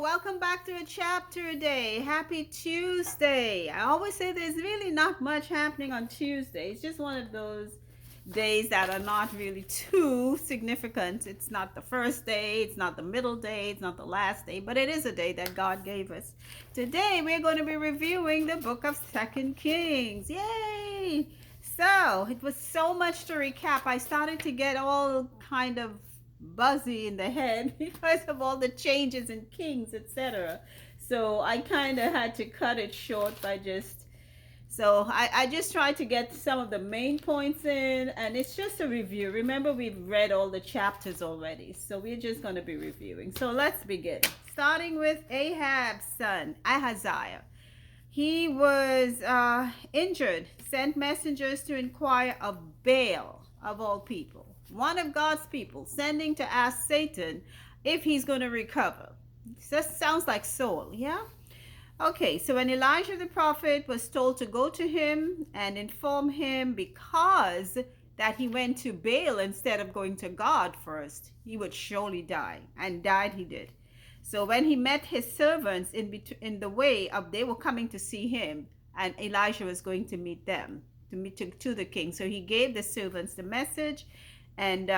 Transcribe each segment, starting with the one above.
Welcome back to a chapter a day. Happy Tuesday. I always say there's really not much happening on Tuesday. It's just one of those days that are not really too significant. It's not the first day, it's not the middle day, it's not the last day, but it is a day that God gave us. Today we're going to be reviewing the book of 2kings. Yay! So, it was so much to recap. I started to get all kind of buzzy in the head because of all the changes in kings, etc. So I kind of had to cut it short by just I just tried to get some of the main points in, and it's just a review. Remember, we've read all the chapters already, so we're just going to be reviewing. So let's begin. Starting with Ahab's son, Ahaziah. He was injured, sent messengers to inquire of Baal, of all people, one of God's people, sending to ask Satan if he's going to recover. This sounds like Saul, yeah? Okay, so when Elijah the prophet was told to go to him and inform him because that he went to Baal instead of going to God first, he would surely die. And died he did. So when he met his servants in the way of, they were coming to see him, and Elijah was going to meet them, to meet to the king. So he gave the servants the message, and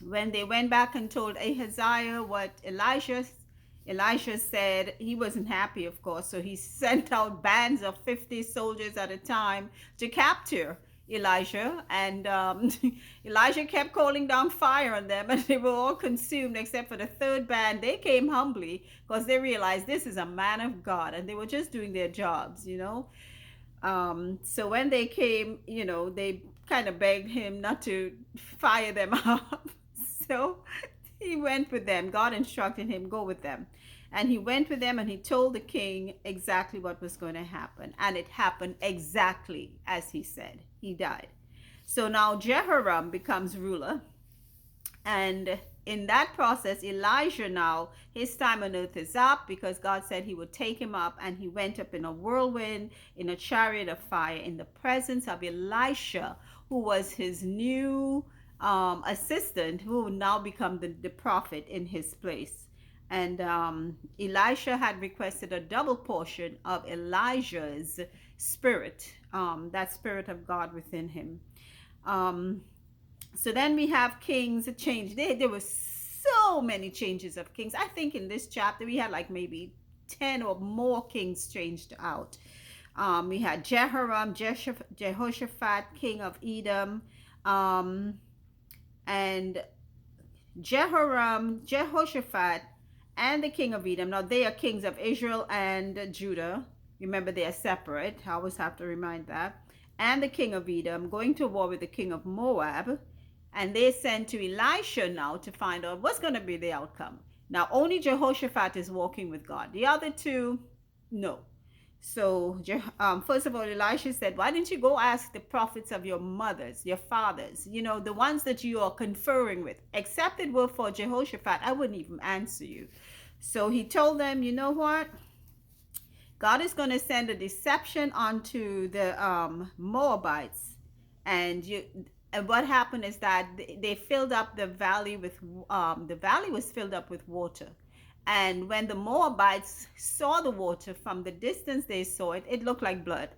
when they went back and told Ahaziah what Elijah said, he wasn't happy, of course. So he sent out bands of 50 soldiers at a time to capture Elijah, and Elijah kept calling down fire on them, and they were all consumed except for the third band. They came humbly because they realized this is a man of God, and they were just doing their jobs, so when they came, they kind of begged him not to fire them up. So he went with them. God instructed him, go with them. And he went with them, and he told the king exactly what was going to happen. And it happened exactly as he said. He died. So now Jehoram becomes ruler. And in that process, Elijah now, his time on earth is up because God said he would take him up. And he went up in a whirlwind, in a chariot of fire, in the presence of Elisha, who was his new assistant, who would now become the prophet in his place. And Elisha had requested a double portion of Elijah's spirit, that spirit of God within him. So then we have kings change. There were so many changes of kings. I think in this chapter we had like maybe 10 or more kings changed out. We had Jehoram, Jehoshaphat, king of Edom, and Jehoram, Jehoshaphat, and the king of Edom. Now they are kings of Israel and Judah. Remember, they are separate. I always have to remind that. And the king of Edom going to war with the king of Moab. And they sent to Elisha now to find out what's going to be the outcome. Now only Jehoshaphat is walking with God. The other two, no. So first of all, Elisha said, why didn't you go ask the prophets of your mothers, your fathers, the ones that you are conferring with? Except it were for Jehoshaphat, I wouldn't even answer you. So he told them, you know what? God is going to send a deception onto the Moabites. And what happened is that they filled up the valley with, the valley was filled up with water. And when the Moabites saw the water from the distance they saw it, it looked like blood.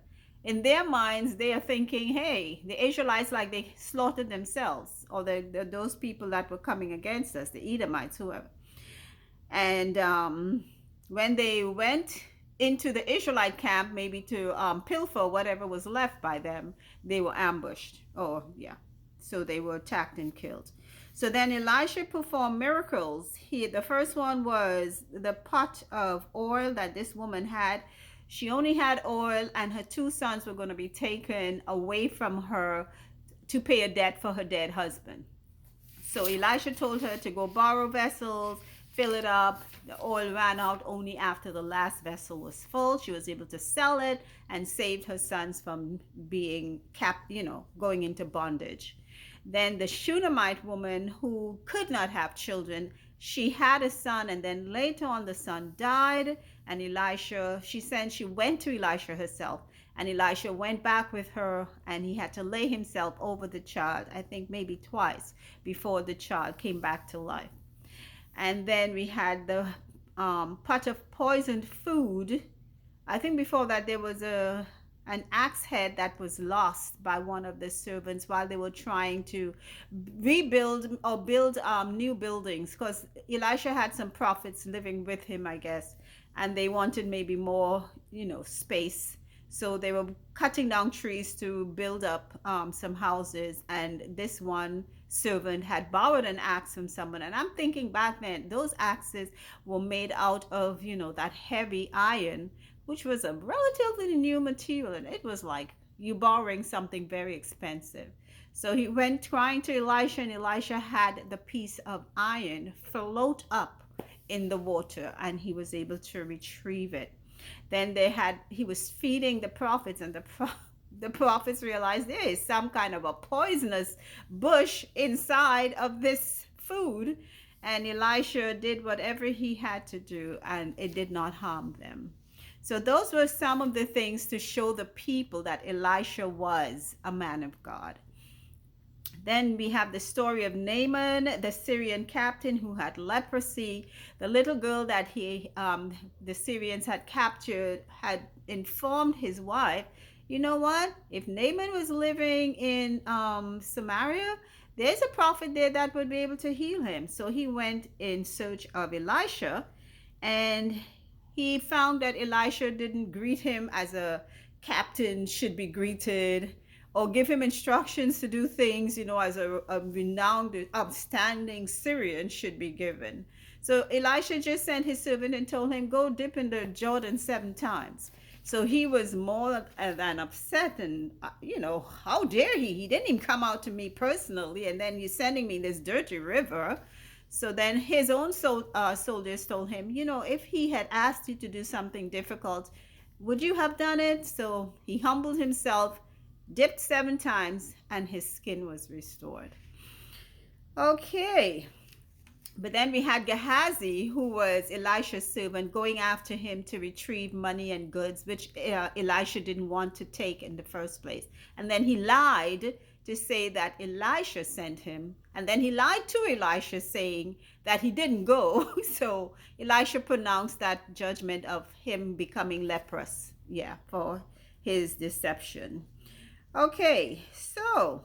In their minds, they are thinking, hey, the Israelites, like they slaughtered themselves, or those people that were coming against us, the Edomites, whoever. And when they went into the Israelite camp, maybe to pilfer whatever was left by them, they were ambushed. So they were attacked and killed. So then Elisha performed miracles. The first one was the pot of oil that this woman had. She only had oil, and her two sons were going to be taken away from her to pay a debt for her dead husband. So Elisha told her to go borrow vessels, fill it up. The oil ran out only after the last vessel was full. She was able to sell it and saved her sons from being going into bondage. Then the Shunammite woman who could not have children, she had a son, and then later on the son died, and she went to Elisha herself, and Elisha went back with her, and he had to lay himself over the child, I think maybe twice, before the child came back to life. And then we had the pot of poisoned food. I think before that there was a an axe head that was lost by one of the servants while they were trying to rebuild or build new buildings, because Elisha had some prophets living with him, I guess, and they wanted maybe more, space. So they were cutting down trees to build up some houses, and this one servant had borrowed an axe from someone. And I'm thinking back then, those axes were made out of, that heavy iron, which was a relatively new material, and it was like you borrowing something very expensive. So he went crying to Elisha, and Elisha had the piece of iron float up in the water, and he was able to retrieve it. Then he was feeding the prophets, and the prophets realized there is some kind of a poisonous bush inside of this food. And Elisha did whatever he had to do, and it did not harm them. So those were some of the things to show the people that Elisha was a man of God. Then we have the story of Naaman, the Syrian captain who had leprosy. The little girl that the Syrians had captured had informed his wife, you know what? If Naaman was living in Samaria, there's a prophet there that would be able to heal him. So he went in search of Elisha, and he found that Elisha didn't greet him as a captain should be greeted, or give him instructions to do things, as a renowned, upstanding Syrian should be given. So Elisha just sent his servant and told him, go dip in the Jordan 7 times. So he was more than upset, and, how dare he? He didn't even come out to me personally, and then you're sending me this dirty river. So then his own soldiers told him, if he had asked you to do something difficult, would you have done it? So he humbled himself, dipped 7 times, and his skin was restored. Okay. But then we had Gehazi, who was Elisha's servant, going after him to retrieve money and goods, which Elisha didn't want to take in the first place. And then he lied to say that Elisha sent him. And then he lied to Elisha, saying that he didn't go. So Elisha pronounced that judgment of him becoming leprous, for his deception. Okay, so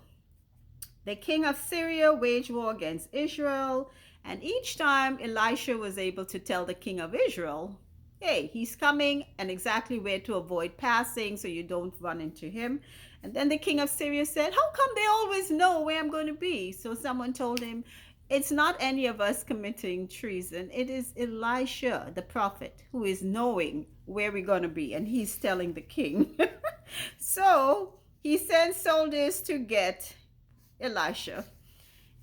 the king of Syria waged war against Israel, and each time Elisha was able to tell the king of Israel, hey, he's coming, and exactly where to avoid passing so you don't run into him. And then the king of Syria said, how come they always know where I'm going to be? So someone told him, it's not any of us committing treason. It is Elisha, the prophet, who is knowing where we're going to be, and he's telling the king. So he sent soldiers to get Elisha,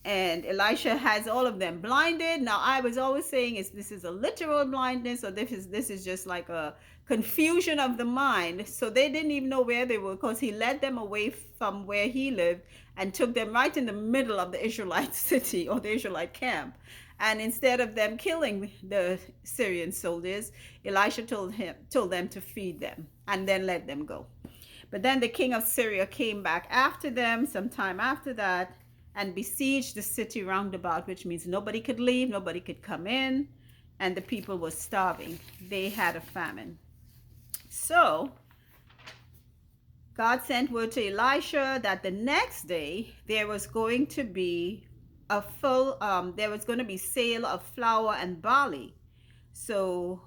and Elisha has all of them blinded. Now, I was always saying this is a literal blindness, or this is just like a confusion of the mind. So they didn't even know where they were, because he led them away from where he lived and took them right in the middle of the Israelite city, or the Israelite camp. And instead of them killing the Syrian soldiers, Elisha told them to feed them and then let them go. But then the king of Syria came back after them sometime after that and besieged the city round about, which means nobody could leave, nobody could come in, and the people were starving. They had a famine. So God sent word to Elisha that the next day there was going to be sale of flour and barley. So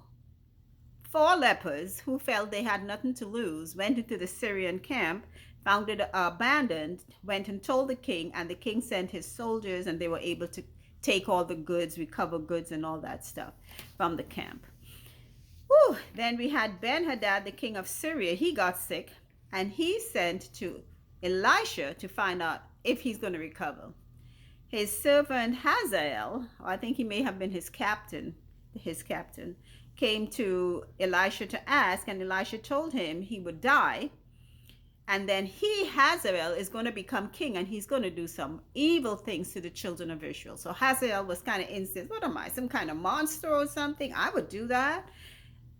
4 lepers who felt they had nothing to lose went into the Syrian camp, found it abandoned, went and told the king, and the king sent his soldiers, and they were able to take all the goods, recover goods and all that stuff from the camp. Then we had Ben-Hadad, the king of Syria. He got sick, and he sent to Elisha to find out if he's going to recover. His servant Hazael, or I think he may have been his captain, came to Elisha to ask, and Elisha told him he would die, and then Hazael is going to become king, and he's going to do some evil things to the children of Israel. So Hazael was kind of incensed. What am I, some kind of monster or something? I would do that.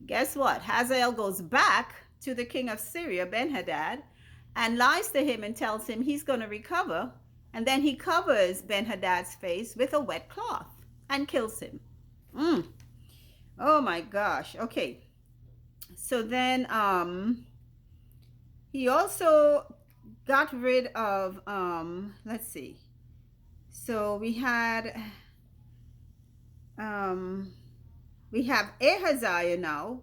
Guess what? Hazael goes back to the king of Syria, Ben-Hadad, and lies to him and tells him he's going to recover, and then he covers Ben-Hadad's face with a wet cloth and kills him. Oh my gosh. Okay. So then he also got rid of let's see. So um we have Ahaziah now.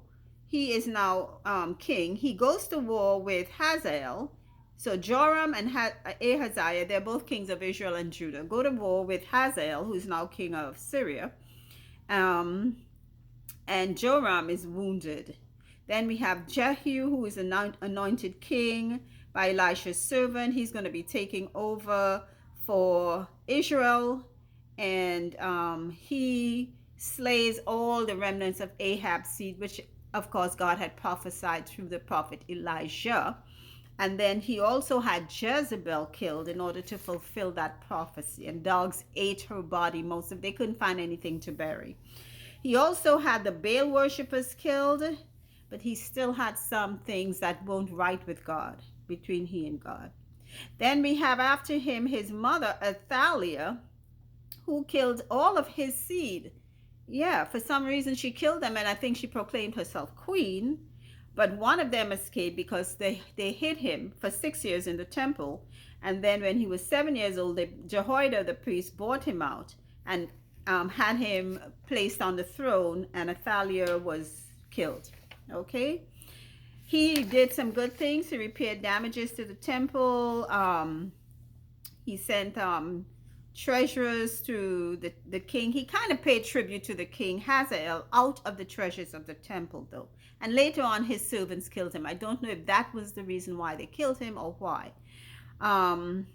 He is now king. He goes to war with Hazael. So Joram and Ahaziah, they're both kings of Israel and Judah, go to war with Hazael, who's now king of Syria. Um, and Joram is wounded. Then we have Jehu, who is anointed king by Elisha's servant. He's going to be taking over for Israel, and he slays all the remnants of Ahab's seed, which of course God had prophesied through the prophet Elijah. And then he also had Jezebel killed in order to fulfill that prophecy. And dogs ate her body. They couldn't find anything to bury. He also had the Baal worshippers killed, but he still had some things that weren't right with God, between he and God. Then we have after him his mother, Athaliah, who killed all of his seed. Yeah, for some reason she killed them, and I think she proclaimed herself queen. But one of them escaped because they hid him for 6 years in the temple. And then when he was 7 years old, Jehoiada the priest brought him out and had him placed on the throne, and Athaliah was killed. Okay? He did some good things. He repaired damages to the temple. He sent treasurers to the king. He kind of paid tribute to the king Hazael out of the treasures of the temple, though. And later on, his servants killed him. I don't know if that was the reason why they killed him or why. Um,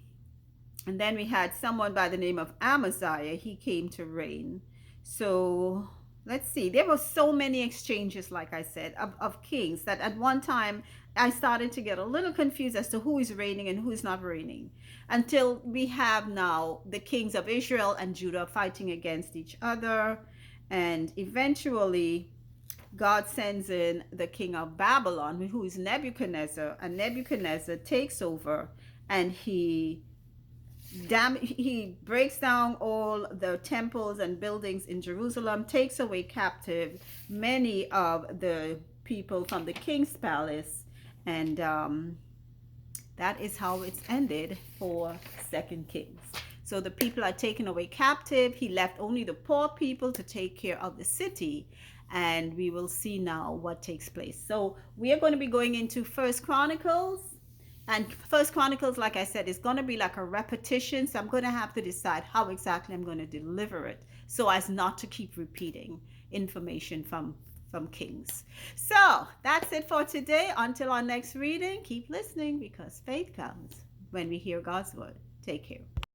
and then we had someone by the name of Amaziah. He came to reign. So let's see. There were so many exchanges, like I said, of kings that at one time I started to get a little confused as to who is reigning and who is not reigning, until we have now the kings of Israel and Judah fighting against each other. And eventually God sends in the king of Babylon, who is Nebuchadnezzar, and Nebuchadnezzar takes over, and he breaks down all the temples and buildings in Jerusalem, takes away captive many of the people from the king's palace, and that is how it's ended for 2 Kings. So the people are taken away captive. He left only the poor people to take care of the city, and we will see now what takes place. So we are going to be going into First Chronicles. And First Chronicles, like I said, is going to be like a repetition. So I'm going to have to decide how exactly I'm going to deliver it so as not to keep repeating information from Kings. So that's it for today. Until our next reading, keep listening, because faith comes when we hear God's word. Take care.